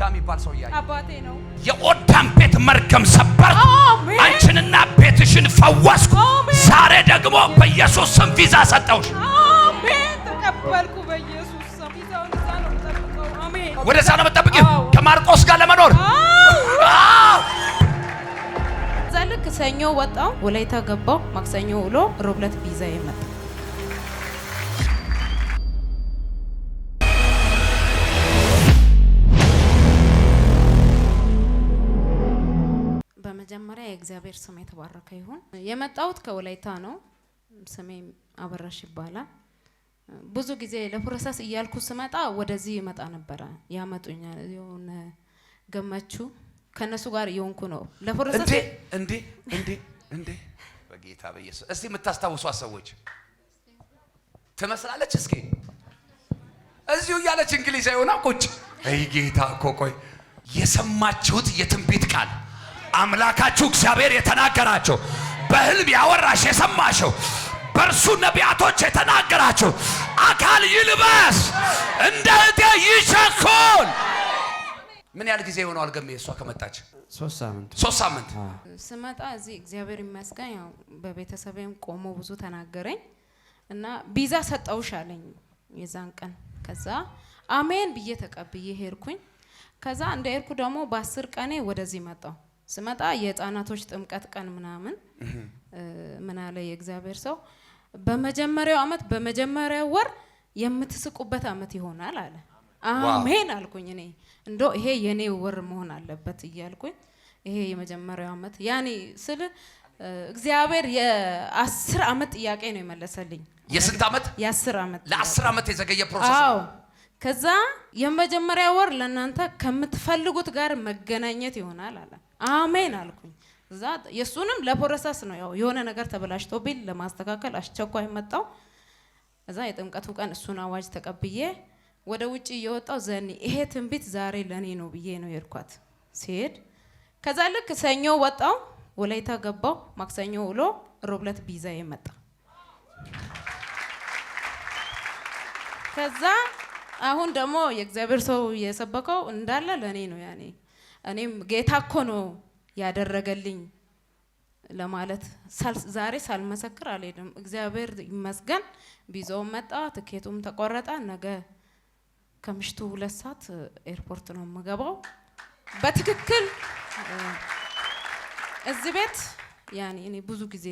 ኦዳም ይባል ሰው ያያይ አባቴ ነው። የኦዳም ቤት መርገም ሰበር። አንቺንና ቤትሽን ፈወስኩ። ዛሬ ደግሞ በኢየሱስ ስም ቪዛ ሰጠውሽ። አሜን። ተቀበልኩ በኢየሱስ ስም። ቪዛውን እዛ ነው የምጠብቀው። አሜን። ወደዛ ነው የምጠብቂው ከማርቆስ ጋር ለመኖር። ልክ ሰኞ ወጣው ወላይታ ገባው። ማክሰኞ ውሎ ሮብ ዕለት ቪዛ የመጣ በመጀመሪያ የእግዚአብሔር ስም የተባረከ ይሁን። የመጣሁት ከወላይታ ነው። ስሜ አበራሽ ይባላል። ብዙ ጊዜ ለፕሮሰስ እያልኩ ስመጣ ወደዚህ ይመጣ ነበር። ያመጡኛል የሆነ ገመቹ ከነሱ ጋር እየሆንኩ ነው ለፕሮሰስ እንዴ በጌታ በኢየሱስ። እስቲ የምታስታውሷት ሰዎች ትመስላለች። እስኪ እዚሁ ያለች እንግሊዛዊ ሆና ቁጭ። አይ ጌታ እኮ ቆይ የሰማችሁት የትንቢት ቃል አምላካችሁ እግዚአብሔር የተናገራቸው በህልም ያወራሽ የሰማሽው በእርሱ ነቢያቶች የተናገራቸው አካል ይልበስ እንደ እቴ ይሸኮል። ምን ያህል ጊዜ ሆኗል ገሜ እሷ ከመጣች? 3 ሳምንት ስመጣ እዚህ እግዚአብሔር ይመስገን ያው በቤተሰቤም ቆሞ ብዙ ተናገረኝ እና ቪዛ ሰጠውሽ አለኝ የዛን ቀን። ከዛ አሜን ብዬ ተቀብዬ ሄድኩኝ። ከዛ እንደ ሄድኩ ደግሞ በ10 ቀኔ ወደዚህ መጣው። ስመጣ የህፃናቶች ጥምቀት ቀን ምናምን ምን አለ የእግዚአብሔር ሰው በመጀመሪያው አመት በመጀመሪያው ወር የምትስቁበት አመት ይሆናል አለ። አሜን አልኩኝ። እኔ እንዶ ይሄ የኔ ወር መሆን አለበት እያልኩኝ ይሄ የመጀመሪያው አመት ያኔ ስለ እግዚአብሔር የ10 አመት ጥያቄ ነው የመለሰልኝ። የስንት አመት? የ10 አመት። ለ10 አመት የዘገየ ፕሮሰስ ነው። ከዛ የመጀመሪያው ወር ለናንተ ከምትፈልጉት ጋር መገናኘት ይሆናል አለ። አሜን አልኩኝ። እዛ የሱንም ለፕሮሰስ ነው ያው የሆነ ነገር ተበላሽቶብኝ ለማስተካከል አስቸኳይ መጣው። እዛ የጥምቀቱ ቀን እሱን አዋጅ ተቀብዬ ወደ ውጪ እየወጣው ዘኔ ይሄ ትንቢት ዛሬ ለኔ ነው ብዬ ነው የርኳት ሲሄድ። ከዛ ልክ ሰኞ ወጣው ወላይታ ገባው። ማክሰኞ ውሎ ሮብ ዕለት ቪዛ የመጣ። ከዛ አሁን ደግሞ የእግዚአብሔር ሰው የሰበከው እንዳለ ለኔ ነው ያኔ እኔም ጌታ እኮ ነው ያደረገልኝ ለማለት ዛሬ ሳልመሰክር አልሄድም። እግዚአብሔር ይመስገን ቪዛው መጣ፣ ትኬቱም ተቆረጠ። ነገ ከምሽቱ 2 ሰዓት ኤርፖርት ነው የምገባው። በትክክል እዚህ ቤት ያኔ እኔ ብዙ ጊዜ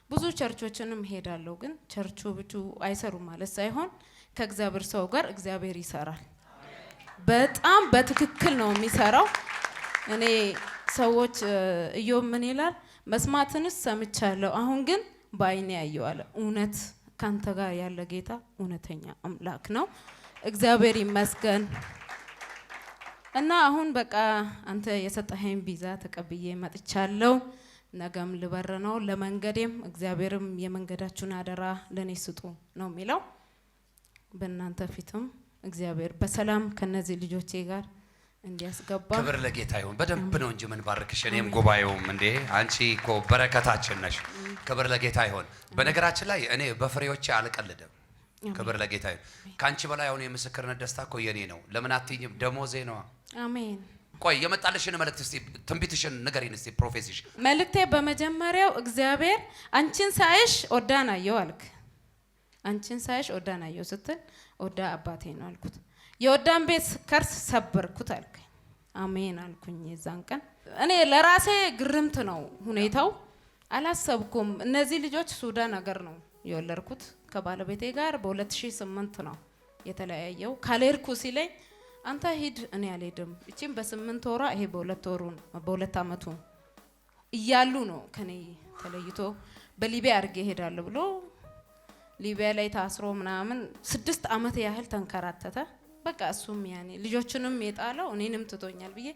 ብዙ ቸርቾችንም ሄዳለሁ፣ ግን ቸርቹ ብቻ አይሰሩም ማለት ሳይሆን ከእግዚአብሔር ሰው ጋር እግዚአብሔር ይሰራል። በጣም በትክክል ነው የሚሰራው። እኔ ሰዎች ኢዮብ ምን ይላል? መስማትንስ ሰምቻለሁ አሁን ግን በአይኔ ያየው አለ። እውነት ካንተ ጋር ያለ ጌታ እውነተኛ አምላክ ነው። እግዚአብሔር ይመስገን። እና አሁን በቃ አንተ የሰጠኸኝ ቪዛ ተቀብዬ መጥቻለሁ። ነገም ልበር ነው። ለመንገዴም እግዚአብሔርም የመንገዳችሁን አደራ ለኔ ስጡ ነው የሚለው። በእናንተ ፊትም እግዚአብሔር በሰላም ከነዚህ ልጆቼ ጋር እንዲያስገባ ክብር ለጌታ ይሁን። በደንብ ነው እንጂ ምን ባርክሽ እኔም ጉባኤውም እንዴ አንቺ እኮ በረከታችን ነሽ። ክብር ለጌታ ይሁን። በነገራችን ላይ እኔ በፍሬዎቼ አልቀልድም። ክብር ለጌታ ይሁን። ካንቺ በላይ አሁን የምስክርነት ደስታ እኮ የኔ ነው። ለምን አትይኝም? ደሞዜ ነው። አሜን። ቆይ የመጣልሽን መልእክት እስቲ ትንቢትሽን ንገሪን እስቲ ፕሮፌሲሽ። መልእክቴ በመጀመሪያው እግዚአብሔር አንቺን ሳይሽ ኦዳናየው አልክ። አንቺን ሳይሽ ኦዳናየው ስትል ኦዳ አባቴ ነው አልኩት። የኦዳን ቤት ከርስ ሰበርኩት አልከኝ። አሜን አልኩኝ። የዛን ቀን እኔ ለራሴ ግርምት ነው ሁኔታው። አላሰብኩም። እነዚህ ልጆች ሱዳን ሀገር ነው የወለድኩት። ከባለቤቴ ጋር በ2008 ነው የተለያየው። ካልሄድኩ ሲለኝ አንተ ሂድ እኔ አልሄድም። እቺም በ8 ወሯ ይሄ በ2 አመቱ እያሉ ነው ከኔ ተለይቶ በሊቢያ አድርጌ ሄዳለሁ ብሎ ሊቢያ ላይ ታስሮ ምናምን 6 አመት ያህል ተንከራተተ። በቃ እሱም ያኔ ልጆቹንም የጣለው እኔንም ትቶኛል ብዬ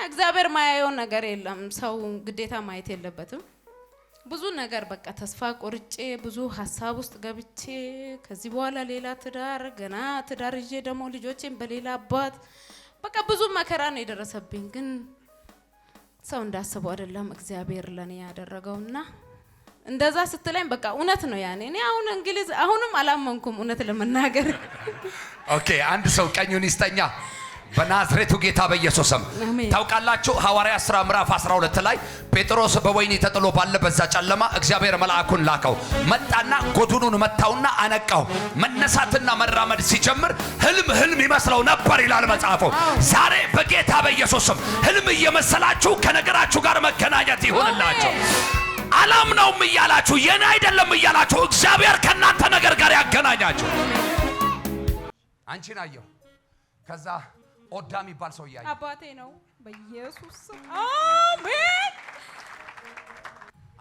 እግዚአብሔር ማያየው ነገር የለም። ሰው ግዴታ ማየት የለበትም። ብዙ ነገር በቃ ተስፋ ቆርጬ ብዙ ሐሳብ ውስጥ ገብቼ ከዚህ በኋላ ሌላ ትዳር ገና ትዳር ይዤ ደግሞ ልጆቼን በሌላ አባት በቃ ብዙ መከራ ነው የደረሰብኝ። ግን ሰው እንዳሰበው አይደለም እግዚአብሔር ለኔ ያደረገውና እንደዛ ስትለኝ በቃ እውነት ነው ያኔ እኔ አሁን እንግሊዝ አሁንም አላመንኩም እውነት ለመናገር። ኦኬ አንድ ሰው ቀኙን ይስጠኛ። በናዝሬቱ ጌታ በኢየሱስ ስም። ታውቃላችሁ ሐዋርያት ሥራ ምዕራፍ 12 ላይ ጴጥሮስ በወህኒ ተጥሎ ባለበት ጨለማ እግዚአብሔር መልአኩን ላከው። መጣና ጎድኑን መታውና አነቃው። መነሳትና መራመድ ሲጀምር ህልም ይመስለው ነበር ይላል መጽሐፉ። ዛሬ በጌታ በኢየሱስ ስም ህልም እየመሰላችሁ ከነገራችሁ ጋር መገናኘት ይሁንላችሁ። አላምነውም እያላችሁ የኔ አይደለም እያላችሁ እግዚአብሔር ከናንተ ነገር ጋር ያገናኛችሁ። አንቺን አየሁ። ከዛ ኦዳ የሚባል ሰው ያየ አባቴ ነው በኢየሱስ ስም አሜን።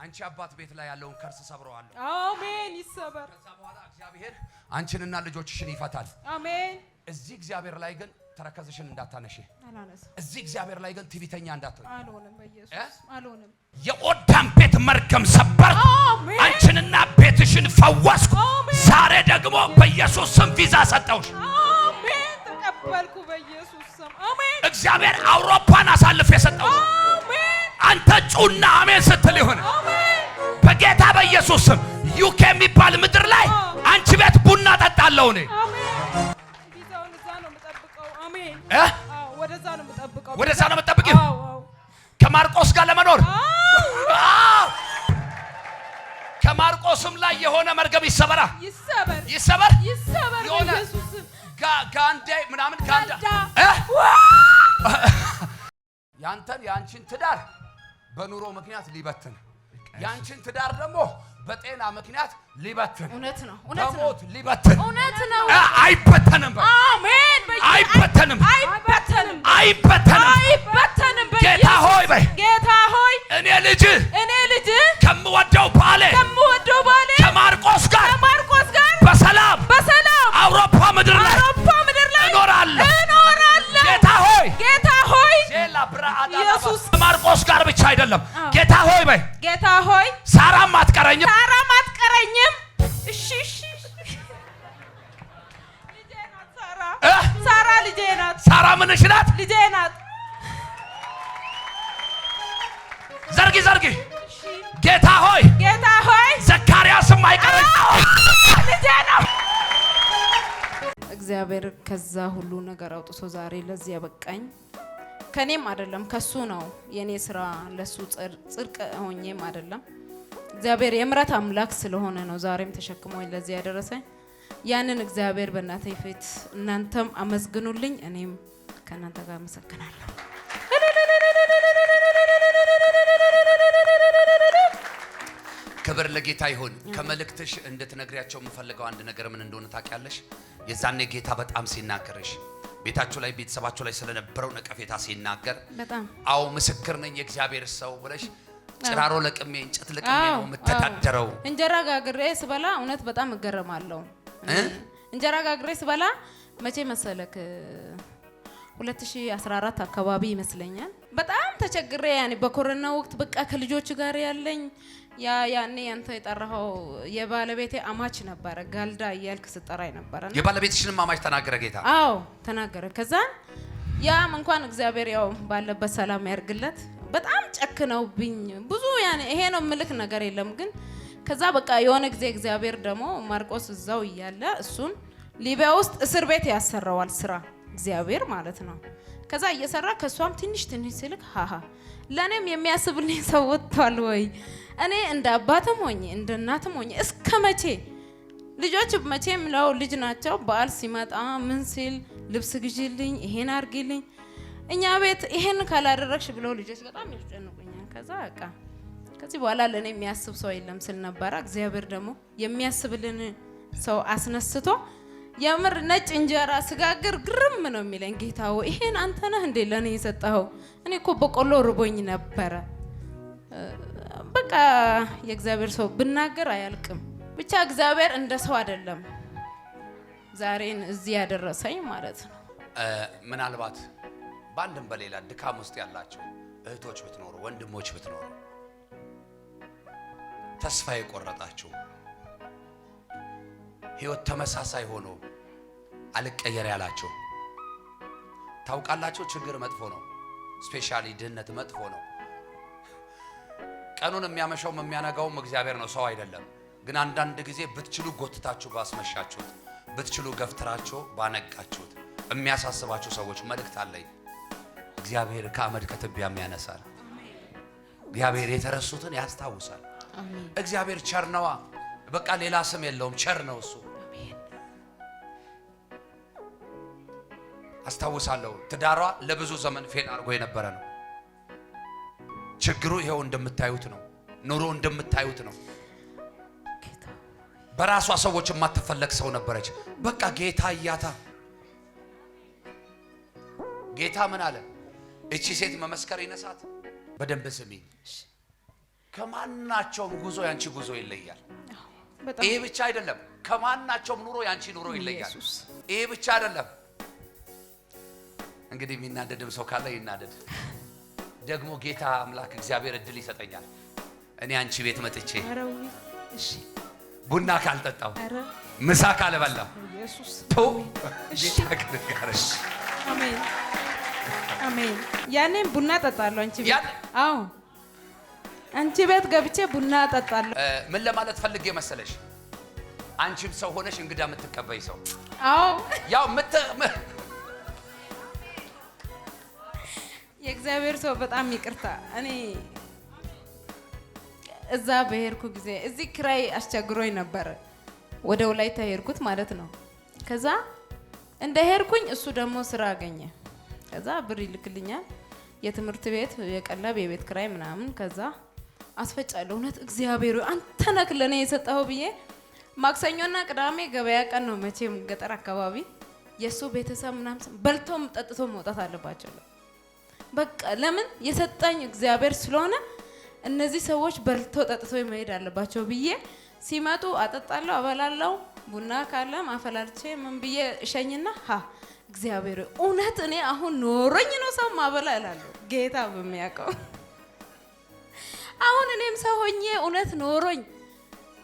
አንቺ አባት ቤት ላይ ያለውን ከርስ ሰብረዋለሁ። አሜን ይሰበር። ከዛ በኋላ እግዚአብሔር አንቺንና ልጆችሽን ይፈታል። አሜን። እዚህ እግዚአብሔር ላይ ግን ተረከዝሽን እንዳታነሺ። አላነሳ። እዚህ እግዚአብሔር ላይ ግን ትዕቢተኛ እንዳትሆኚ። አልሆንም በኢየሱስ አልሆንም። የኦዳም ቤት መርገም ሰበር። አንቺንና ቤትሽን ፈወስኩ። ዛሬ ደግሞ በኢየሱስ ስም ቪዛ ሰጠውሽ። አሜን። ተቀበልኩ በኢየሱስ ስም አሜን። እግዚአብሔር አውሮፓን አሳልፍ የሰጠው አሜን። አንተ ጩና አሜን ስትል ይሁን በጌታ በኢየሱስ ስም። ዩኬ የሚባል ምድር ላይ አንቺ ቤት ቡና ጠጣለሁ እኔ። ቪዛውን እዛ ነው የምጠብቀው። አሜን። ወደዛ ነው የምጠብቀው። ወደዛ ነው የምጠብቀው ከማርቆስ ጋር ለመኖር። ከማርቆስም ላይ የሆነ መርገም ይሰበራ ይሰበር የሆነ ጋንዴ ምናምን ጋንዳ ያንተን ያንቺን ትዳር በኑሮ ምክንያት ሊበትን፣ ያንቺን ትዳር ደግሞ በጤና ምክንያት ሊበትን፣ እውነት ነው በሞት ሊበትን፣ እውነት ነው። አይበተንም። አሜን። አይበተንም። ጌታ ሆይ በይ ጌታ ሆይ እኔ ልጅ ከምወደው ባሌ ከማርቆስ ጋር በሰላም አውሮፓ ምድር ላይ እኖራለሁ። ጌታ ሆይ ኢየሱስ ከማርቆስ ጋር ብቻ አይደለም። ጌታ ሆይ በይ ጌታ ሆይ ሳራም አትቀረኝም። እሺ ልጄ ናት ሳራ ልጄ ናት። ሳራ ምንሽ ናት? ልጄ ናት። ዘርጊ ጌታ ሆይ ዘካርያስም አይቀረኝ ልጄ ነው። እግዚአብሔር ከዛ ሁሉ ነገር አውጥቶ ዛሬ ለዚህ ያበቃኝ ከኔም አይደለም ከሱ ነው። የኔ ስራ ለሱ ጽድቅ ሆኜም አይደለም። እግዚአብሔር የምሕረት አምላክ ስለሆነ ነው ዛሬም ተሸክሞኝ ለዚህ ያደረሰኝ። ያንን እግዚአብሔር በእናንተ ፊት እናንተም አመስግኑልኝ፣ እኔም ከእናንተ ጋር አመሰግናለሁ። ክብር ለጌታ ይሁን። ከመልእክትሽ እንድትነግሪያቸው የምፈልገው አንድ ነገር ምን እንደሆነ ታውቂያለሽ? የዛኔ ጌታ በጣም ሲናገርሽ ቤታችሁ ላይ ቤተሰባችሁ ላይ ስለነበረው ነቀፌታ ሲናገር በጣም አው ምስክር ነኝ የእግዚአብሔር ሰው ብለሽ ጭራሮ ለቅሜ እንጨት ለቅሜ ነው የምተዳደረው። እንጀራ ጋግሬ ስበላ እውነት በጣም እገረማለሁ። እንጀራ ጋግሬ ስበላ መቼ መሰለክ 2014 አካባቢ ይመስለኛል። በጣም ተቸግሬ ያኔ በኮሮና ወቅት በቃ ከልጆች ጋር ያለኝ ያኔ አንተ የጠራኸው የባለቤቴ አማች ነበረ። ጋልዳ እያልክ ስጠራይ ነበረ። የባለቤትሽንም አማች ተናገረ ጌታ? አዎ ተናገረ። ከዛ ያም እንኳን እግዚአብሔር ያው ባለበት ሰላም ያርግለት። በጣም ጨክነውብኝ ብዙ ያኔ ይሄ ነው ምልክ ነገር የለም። ግን ከዛ በቃ የሆነ ጊዜ እግዚአብሔር ደግሞ ማርቆስ እዛው እያለ እሱን ሊቢያ ውስጥ እስር ቤት ያሰራዋል ስራ እግዚአብሔር ማለት ነው። ከዛ እየሰራ ከሷም ትንሽ ሲልክ ሃሃ ለኔም የሚያስብልኝ ሰው ወጥቷል ወይ? እኔ እንደ አባትም ሆኜ እንደ እናትም ሆኜ እስከ መቼ ልጆች መቼም ለው ልጅ ናቸው። በዓል ሲመጣ ምን ሲል ልብስ ግዢልኝ፣ ይሄን አርጊልኝ፣ እኛ ቤት ይሄን ካላደረግሽ ብለው ልጆች በጣም ያስጨንቁኛል። ከዛ በቃ ከዚህ በኋላ ለኔ የሚያስብ ሰው የለም ስል ነበር። እግዚአብሔር ደግሞ የሚያስብልን ሰው አስነስቶ የምር ነጭ እንጀራ ስጋግር ግርም ነው የሚለኝ። ጌታው ይሄን አንተ ነህ እንዴ ለኔ የሰጠኸው? እኔ እኮ በቆሎ ርቦኝ ነበረ። በቃ የእግዚአብሔር ሰው ብናገር አያልቅም። ብቻ እግዚአብሔር እንደ ሰው አይደለም ዛሬን እዚህ ያደረሰኝ ማለት ነው። ምናልባት በአንድም በሌላ ድካም ውስጥ ያላችሁ እህቶች ብትኖሩ፣ ወንድሞች ብትኖሩ፣ ተስፋ የቆረጣችሁ ህይወት ተመሳሳይ ሆኖ አልቀየር ያላችሁ ታውቃላችሁ። ችግር መጥፎ ነው። ስፔሻሊ ድህነት መጥፎ ነው። ቀኑን የሚያመሻው የሚያነጋውም እግዚአብሔር ነው፣ ሰው አይደለም። ግን አንዳንድ ጊዜ ብትችሉ ጎትታችሁ ባስመሻችሁት፣ ብትችሉ ገፍትራችሁ ባነቃችሁት፣ የሚያሳስባችሁ ሰዎች መልእክት አለኝ። እግዚአብሔር ከአመድ ከትቢያም ያነሳል። እግዚአብሔር የተረሱትን ያስታውሳል። እግዚአብሔር ቸር ነዋ። በቃ ሌላ ስም የለውም፣ ቸር ነው እሱ። አስታውሳለሁ ትዳሯ ለብዙ ዘመን ፌል አድርጎ የነበረ ነው። ችግሩ ይሄው እንደምታዩት ነው። ኑሮ እንደምታዩት ነው። በራሷ ሰዎች የማትፈለግ ሰው ነበረች። በቃ ጌታ እያታ ጌታ ምን አለ? እቺ ሴት መመስከር ይነሳት። በደንብ ስሚ። ከማናቸውም ጉዞ ያንቺ ጉዞ ይለያል። ይሄ ብቻ አይደለም። ከማናቸውም ኑሮ ያንቺ ኑሮ ይለያል። ይሄ ብቻ አይደለም። እንግዲህ የሚናደድም ሰው ካለ ይናደድ። ደግሞ ጌታ አምላክ እግዚአብሔር እድል ይሰጠኛል። እኔ አንቺ ቤት መጥቼ ቡና ካልጠጣው ምሳ ካልበላው ኢየሱስ አሜን አሜን። ያኔም ቡና ጠጣለሁ አንቺ ቤት። አዎ አንቺ ቤት ገብቼ ቡና ጠጣለሁ። ምን ለማለት ፈልጌ መሰለሽ? አንቺም ሰው ሆነሽ እንግዳ የምትቀበይ ሰው። አዎ ያው የእግዚአብሔር ሰው በጣም ይቅርታ። እኔ እዛ በሄድኩ ጊዜ እዚህ ክራይ አስቸግሮኝ ነበር። ወደ ወላይታ ሄድኩት ማለት ነው። ከዛ እንደ ሄድኩኝ እሱ ደግሞ ስራ አገኘ። ከዛ ብር ይልክልኛል፣ የትምህርት ቤት፣ የቀለብ፣ የቤት ክራይ ምናምን። ከዛ አስፈጫለሁ። እውነት እግዚአብሔር አንተ ነህ ለኔ የሰጠኸው ብዬ ማክሰኞና ቅዳሜ ገበያ ቀን ነው መቼም ገጠር አካባቢ የሱ ቤተሰብ ምናምን በልቶም ጠጥቶ መውጣት አለባቸው። በቃ ለምን የሰጠኝ እግዚአብሔር ስለሆነ እነዚህ ሰዎች በልቶ ጠጥቶ መሄድ አለባቸው ብዬ ሲመጡ አጠጣለሁ፣ አበላለሁ። ቡና ካለ ማፈላልቼ ምን ብዬ እሸኝና እግዚአብሔር እውነት እኔ አሁን ኖሮኝ ነው ሰው ማበላ እላለሁ። ጌታ በሚያውቀው አሁን እኔም ሰው ሆኜ እውነት ኖሮኝ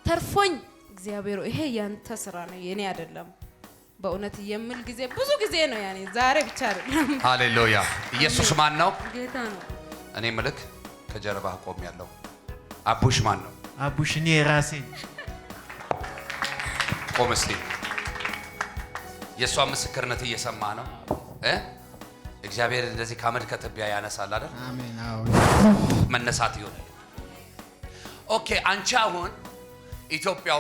ተርፎኝ እግዚአብሔር ይሄ ያንተ ስራ ነው የኔ አይደለም በእውነት የምል ጊዜ ብዙ ጊዜ ነው። ያኔ ዛሬ ብቻ አይደለም። ሃሌሉያ! ኢየሱስ ማን ነው? ጌታ ነው። እኔ ምልክ ከጀርባህ ቆም ያለው አቡሽ ማን ነው? አቡሽ እኔ ራሴ። ቆም እስቲ። የእሷ ምስክርነት እየሰማ ነው። እግዚአብሔር እንደዚህ ከአመድ ከትቢያ ያነሳል አይደል? አሜን። አዎ መነሳት ይሆናል። ኦኬ። አንቺ አሁን ኢትዮጵያ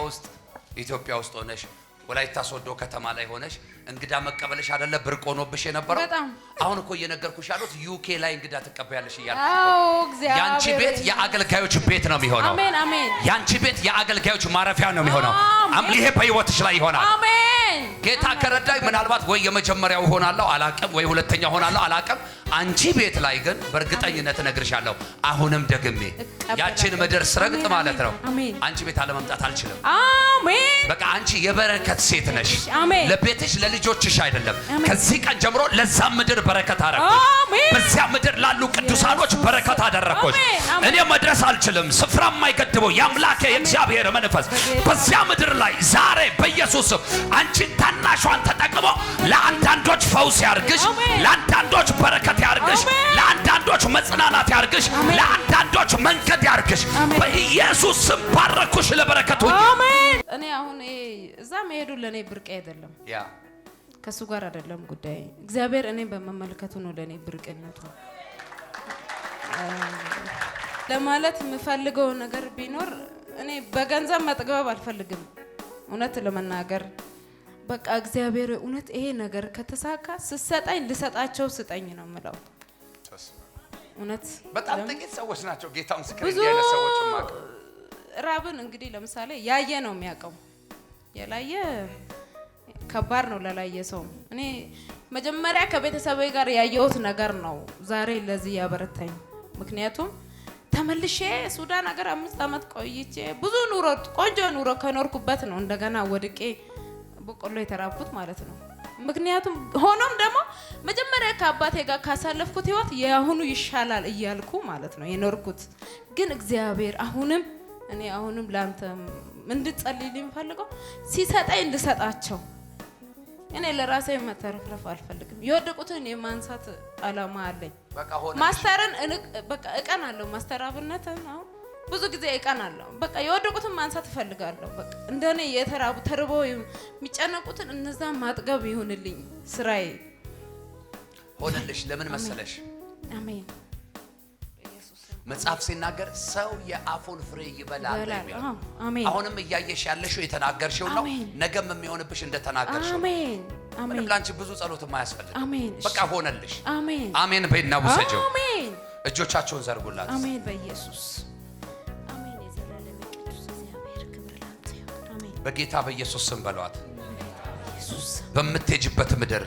ውስጥ ሆነሽ ወላይታ ሶዶ ከተማ ላይ ሆነሽ እንግዳ መቀበልሽ አይደለ ብርቅ ሆኖብሽ የነበረው? አሁን እኮ እየነገርኩሽ ያሉት ዩኬ ላይ እንግዳ ተቀበያለሽ እያልኩሽ ነው። ያንቺ ቤት የአገልጋዮች ቤት ነው የሚሆነው። አሜን አሜን። ያንቺ ቤት የአገልጋዮች ማረፊያ ነው የሚሆነው። ይሄ በህይወትሽ ላይ ይሆናል። አሜን። ጌታ ከረዳይ ምናልባት ወይ የመጀመሪያው ሆናለሁ አላቀም፣ ወይ ሁለተኛው ሆናለሁ አላቀም። አንቺ ቤት ላይ ግን በእርግጠኝነት እነግርሻለሁ፣ አሁንም ደግሜ ያቺን ምድር ስረግጥ ማለት ነው አንቺ ቤት አለመምጣት አልችልም። አሜን። በቃ አንቺ የበረከት ሴት ነሽ። ለቤትሽ ለልጆችሽ አይደለም። ከዚህ ቀን ጀምሮ ለዛ ምድር በረከት አደረኩሽ። በዚያ ምድር ላሉ ቅዱሳኖች በረከት አደረኩሽ። እኔ መድረስ አልችልም፣ ስፍራ የማይገድበው የአምላኬ የእግዚአብሔር መንፈስ በዚያ ምድር ላይ ዛሬ በኢየሱስ አንቺን ታናሿን ተጠቅሞ ለአንዳንዶች ፈውስ ያርግሽ፣ ለአንዳንዶች በረከት ያርግሽ፣ ለአንዳንዶች መጽናናት ያርግሽ፣ ለአንዳንዶች መንገድ ያርግሽ። በኢየሱስ ስም ባረኩሽ ለበረከቱ። አሜን። እኔ አሁን እዛ መሄዱ ለኔ ብርቅ አይደለም። ከሱ ጋር አይደለም ጉዳይ። እግዚአብሔር እኔ በመመልከቱ ነው ለኔ ብርቅነቱ። ለማለት የምፈልገው ነገር ቢኖር እኔ በገንዘብ መጥገብ አልፈልግም። እውነት ለመናገር በቃ እግዚአብሔር እውነት ይሄ ነገር ከተሳካ ስሰጠኝ ልሰጣቸው ስጠኝ ነው የምለው። እውነት በጣም ጥቂት ሰዎች ናቸው ጌታ ምስክር ብዙ ያለ ሰዎች ማቀ ራብን እንግዲህ ለምሳሌ ያየ ነው የሚያውቀው። የላየ ከባድ ነው ለላየ ሰው። እኔ መጀመሪያ ከቤተሰቤ ጋር ያየሁት ነገር ነው ዛሬ ለዚህ ያበረታኝ። ምክንያቱም ተመልሼ ሱዳን ሀገር 5 አመት ቆይቼ ብዙ ኑሮ ቆንጆ ኑሮ ከኖርኩበት ነው እንደገና ወድቄ በቆሎ የተራብኩት ማለት ነው። ምክንያቱም ሆኖም ደግሞ መጀመሪያ ከአባቴ ጋር ካሳለፍኩት ህይወት የአሁኑ ይሻላል እያልኩ ማለት ነው የኖርኩት። ግን እግዚአብሔር አሁንም ላንተ እንድጸልይልኝ ፈልገው ሲሰጠኝ እንድሰጣቸው። እኔ ለራሴ መተረፍረፍ አልፈልግም። የወደቁትን የማንሳት አላማ አለኝ። ማስተርን በቃ እቀናለሁ። ማስተራብነትን አሁን ብዙ ጊዜ እቀናለሁ። በቃ የወደቁትን ማንሳት እፈልጋለሁ። በቃ እንደኔ ተርበው የሚጨነቁትን እነዛ ማጥገብ ይሁንልኝ ስራዬ። ሆነልሽ። ለምን መሰለሽ? አሜን። መጽሐፍ ሲናገር ሰው የአፉን ፍሬ ይበላል የሚለው። አሜን። አሁንም እያየሽ ያለሽው የተናገርሽው ነው። ነገም የሚሆንብሽ እንደተናገርሽው። አሜን። አሜን። ምንም ላንቺ ብዙ ጸሎት የማያስፈልግ። አሜን። በቃ ሆነልሽ። አሜን። አሜን በይና ውሰጂው። አሜን። እጆቻቸውን ዘርጉላት። አሜን በኢየሱስ አሜን። የዘላለም ቅዱስ እግዚአብሔር ክብር ላንተ ይሁን። አሜን። በጌታ በኢየሱስ ስም በሏት። በምትሄጂበት ምድር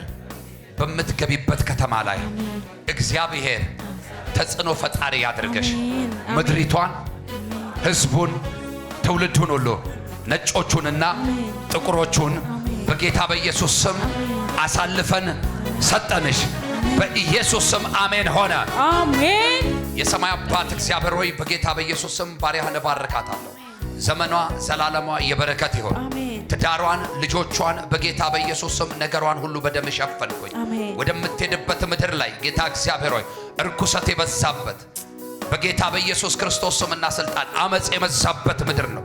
በምትገቢበት ከተማ ላይ እግዚአብሔር ተጽዕኖ ፈጣሪ ያድርገሽ። ምድሪቷን፣ ህዝቡን፣ ትውልዱን ሁሉ ነጮቹንና ጥቁሮቹን በጌታ በኢየሱስ ስም አሳልፈን ሰጠንሽ። በኢየሱስ ስም አሜን ሆነ። አሜን። የሰማይ አባት እግዚአብሔር ሆይ በጌታ በኢየሱስ ስም ባሪያህን እባርካታለሁ። ዘመኗ ዘላለሟ የበረከት ይሁን። ትዳሯን፣ ልጆቿን በጌታ በኢየሱስ ስም ነገሯን ሁሉ በደም ሸፈንኩኝ። ወደምትሄድበት ምድር ላይ ጌታ እግዚአብሔር ሆይ እርኩሰት የበዛበት በጌታ በኢየሱስ ክርስቶስ ስምና ስልጣን አመጽ የበዛበት ምድር ነው።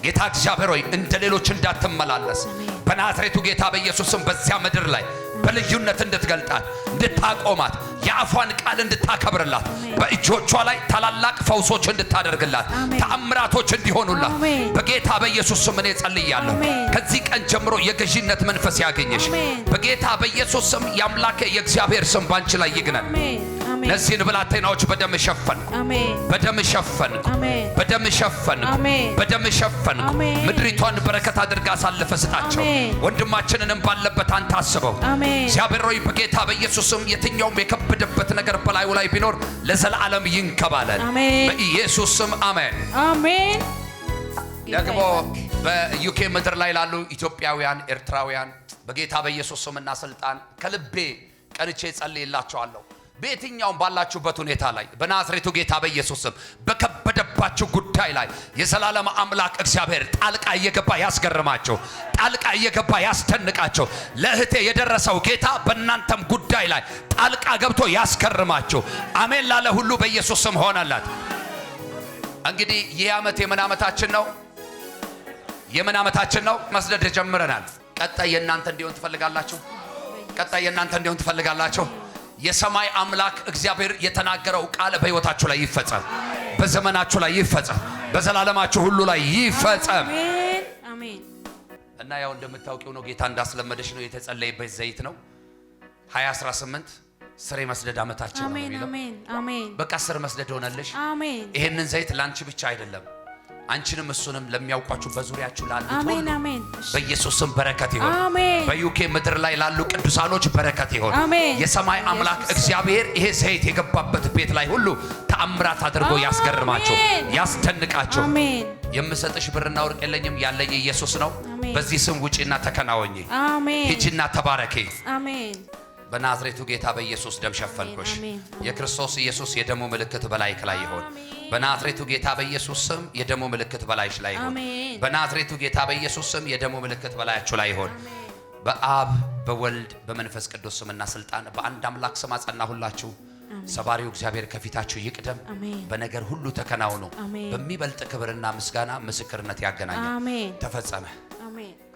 ጌታ እግዚአብሔር ሆይ እንደ ሌሎች እንዳትመላለስ በናዝሬቱ ጌታ በኢየሱስ ስም በዚያ ምድር ላይ በልዩነት እንድትገልጣት እንድታቆማት የአፏን ቃል እንድታከብርላት በእጆቿ ላይ ታላላቅ ፈውሶች እንድታደርግላት ተአምራቶች እንዲሆኑላት በጌታ በኢየሱስ ስም እኔ ጸልያለሁ። ከዚህ ቀን ጀምሮ የገዢነት መንፈስ ያገኘሽ በጌታ በኢየሱስ ስም የአምላክ የእግዚአብሔር ስም ባንቺ ላይ ይግነን። እነዚህን ብላቴናዎች በደም ሸፈን፣ በደም ሸፈን፣ በደም ሸፈን፣ በደም ሸፈን። ምድሪቷን በረከት አድርጋ አሳልፈ ስጣቸው። ወንድማችንንም ባለበት አንተ አስበው። እግዚአብሔር ሆይ በጌታ በኢየሱስ ስም የትኛውም የከበደበት ነገር በላዩ ላይ ቢኖር ለዘላለም ይንከባለል በኢየሱስ ስም አሜን፣ አሜን። ደግሞ በዩኬ ምድር ላይ ላሉ ኢትዮጵያውያን፣ ኤርትራውያን በጌታ በኢየሱስ ስምና ስልጣን ከልቤ ቀንቼ ጸልይላችኋለሁ። በየትኛውም ባላችሁበት ሁኔታ ላይ በናዝሬቱ ጌታ በኢየሱስ ስም በከበደባችሁ ጉዳይ ላይ የዘላለም አምላክ እግዚአብሔር ጣልቃ እየገባ ያስገርማቸው፣ ጣልቃ እየገባ ያስደንቃቸው። ለእህቴ የደረሰው ጌታ በእናንተም ጉዳይ ላይ ጣልቃ ገብቶ ያስገርማቸው። አሜን ላለ ሁሉ በኢየሱስ ስም ሆነላት። እንግዲህ ይህ ዓመት የምን ዓመታችን ነው? የምን ዓመታችን ነው? መስደድ ጀምረናል። ቀጣይ የእናንተ እንዲሆን ትፈልጋላችሁ? ቀጣይ የእናንተ እንዲሆን ትፈልጋላችሁ? የሰማይ አምላክ እግዚአብሔር የተናገረው ቃል በሕይወታችሁ ላይ ይፈጸም፣ በዘመናችሁ ላይ ይፈጸም፣ በዘላለማችሁ ሁሉ ላይ ይፈጸም። አሜን፣ አሜን። እና ያው እንደምታውቂው ነው ጌታ እንዳስለመደሽ ነው የተጸለየበት ዘይት ነው 2018 ስር መስደድ ዓመታችን ነው የሚለው። አሜን፣ አሜን። በቃ ስር መስደድ ሆነልሽ። አሜን። ይሄንን ዘይት ላንቺ ብቻ አይደለም አንቺንም እሱንም ለሚያውቋችሁ በዙሪያችሁ ላሉት ሁሉ በኢየሱስ ስም በረከት ይሁን። በዩኬ ምድር ላይ ላሉ ቅዱሳኖች በረከት ይሁን። የሰማይ አምላክ እግዚአብሔር ይሄ ዘይት የገባበት ቤት ላይ ሁሉ ተአምራት አድርጎ ያስገርማቸው፣ ያስደንቃቸው። የምሰጥሽ ብርና ወርቅ የለኝም፣ ያለኝ ኢየሱስ ነው። በዚህ ስም ውጪና ተከናወኚ፣ ሂጂና ተባረኪ። አሜን። በናዝሬቱ ጌታ በኢየሱስ ደም ሸፈንኩሽ። የክርስቶስ ኢየሱስ የደሙ ምልክት በላይክ ላይ ይሁን። በናዝሬቱ ጌታ በኢየሱስ ስም የደሙ ምልክት በላይሽ ላይ ይሁን። በናዝሬቱ ጌታ በኢየሱስ ስም የደሙ ምልክት በላያችሁ ላይ ይሁን። በአብ በወልድ በመንፈስ ቅዱስ ስምና ስልጣን በአንድ አምላክ ስም አጸናሁላችሁ። ሰባሪው እግዚአብሔር ከፊታችሁ ይቅደም። በነገር ሁሉ ተከናወኑ። በሚበልጥ ክብርና ምስጋና ምስክርነት ያገናኛል። ተፈጸመ።